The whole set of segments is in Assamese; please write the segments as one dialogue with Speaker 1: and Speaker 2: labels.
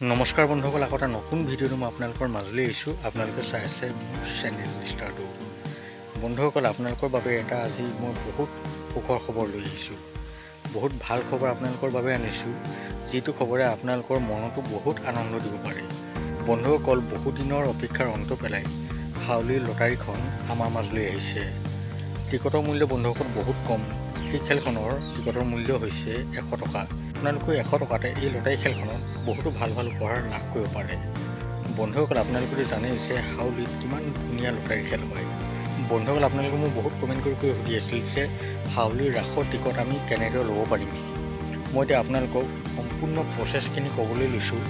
Speaker 1: নমস্কাৰ বন্ধুসকল, আকৌ এটা নতুন ভিডিঅ'ত মই আপোনালোকৰ মাজলৈ আহিছোঁ। আপোনালোকে চাই আছে মোৰ চেনেল ষ্টাৰটো। বন্ধুসকল, আপোনালোকৰ বাবে এটা আজি মই বহুত সুখৰ খবৰ লৈ আহিছোঁ। বহুত ভাল খবৰ আপোনালোকৰ বাবে আনিছোঁ, যিটো খবৰে আপোনালোকৰ মনতো বহুত আনন্দ দিব পাৰে। বন্ধুসকল, বহু দিনৰ অপেক্ষাৰ অন্ত পেলাই হাউলিৰ লটাৰীখন আমাৰ মাজলৈ আহিছে। টিকটৰ মূল্য বন্ধুসকল বহুত কম। এই খেলখনৰ টিকটৰ মূল্য হৈছে 100 টকা। আপোনালোকে 100 টকাতে এই লটাৰী খেলখনত বহুতো ভাল ভাল উপহাৰ লাভ কৰিব পাৰে। বন্ধুসকল, আপোনালোকে জানেই যে হাউলিত কিমান ধুনীয়া লটাৰী খেল হয়। বন্ধুসকল, আপোনালোকে মোক বহুত কমেণ্ট কৰি সুধি আছিল যে হাউলিৰ ৰাসৰ টিকট আমি কেনেদৰে ল'ব পাৰিম। মই এতিয়া আপোনালোকক সম্পূৰ্ণ প্ৰচেছখিনি ক'বলৈ লৈছোঁ,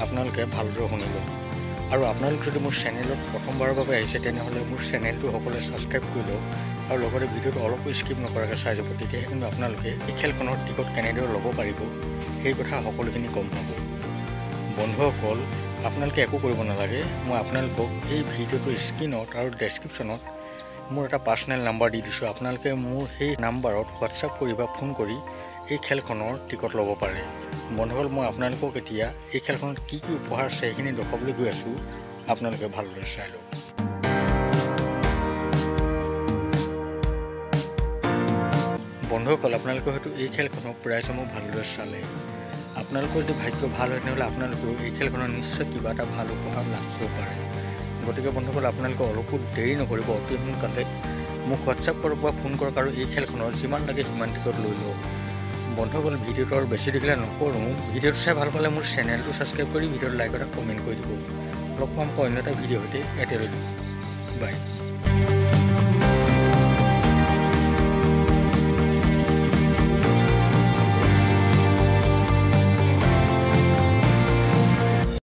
Speaker 1: আপোনালোকে ভালদৰে শুনি লওক। আৰু আপোনালোকে যদি মোৰ চেনেলত প্ৰথমবাৰৰ বাবে আহিছে, তেনেহ'লে মোৰ চেনেলটো সকলোৱে ছাবস্ক্ৰাইব কৰি লওক আৰু লগতে ভিডিঅ'টো অলপো স্কিপ নকৰাকৈ চাই যাব। তেতিয়াহে কিন্তু আপোনালোকে এই খেলখনৰ টিকট কেনেদৰে ল'ব পাৰিব সেই কথা সকলোখিনি গম পাব। বন্ধুসকল, আপোনালোকে একো কৰিব নালাগে। মই আপোনালোকক এই ভিডিঅ'টোৰ স্ক্ৰীনত আৰু ডেছক্ৰিপশ্যনত মোৰ এটা পাৰ্চনেল নাম্বাৰ দি দিছোঁ। আপোনালোকে মোৰ সেই নাম্বাৰত হোৱাটছআপ কৰি বা ফোন কৰি এই খেলখনৰ টিকট ল'ব পাৰে। বন্ধুসকল, মই আপোনালোকক এতিয়া এই খেলখনত কি কি উপহাৰ আছে সেইখিনি দেখুৱাবলৈ গৈ আছোঁ। আপোনালোকে ভালদৰে চাই লওক। বন্ধুসকল, আপোনালোকে হয়তো এই খেলখনৰ প্ৰাইজসমূহ ভালদৰে চালে। আপোনালোকৰ যদি ভাগ্য ভাল হয়, তেনেহ'লে আপোনালোকেও এই খেলখনত নিশ্চয় কিবা এটা ভাল উপহাৰ লাভ কৰিব পাৰে। গতিকে বন্ধুসকল, আপোনালোকে অলপো দেৰি নকৰিব, অতি সোনকালে মোক হোৱাটছআপ কৰক বা ফোন কৰক আৰু এই খেলখনৰ যিমান লাগে সিমান টিকট লৈ লওক। বন্ধুসকল, ভিডিঅ'টো আৰু বেছি দেখিলে নকৰোঁ। ভিডিঅ'টো চাই ভাল পালে মোৰ চেনেলটো ছাবস্ক্ৰাইব কৰি ভিডিঅ'টো লাইক এটা কমেণ্ট কৰি দিব। লগ পাম অন্য এটা ভিডিঅ' সৈতে। এতিয়ালৈ বাই।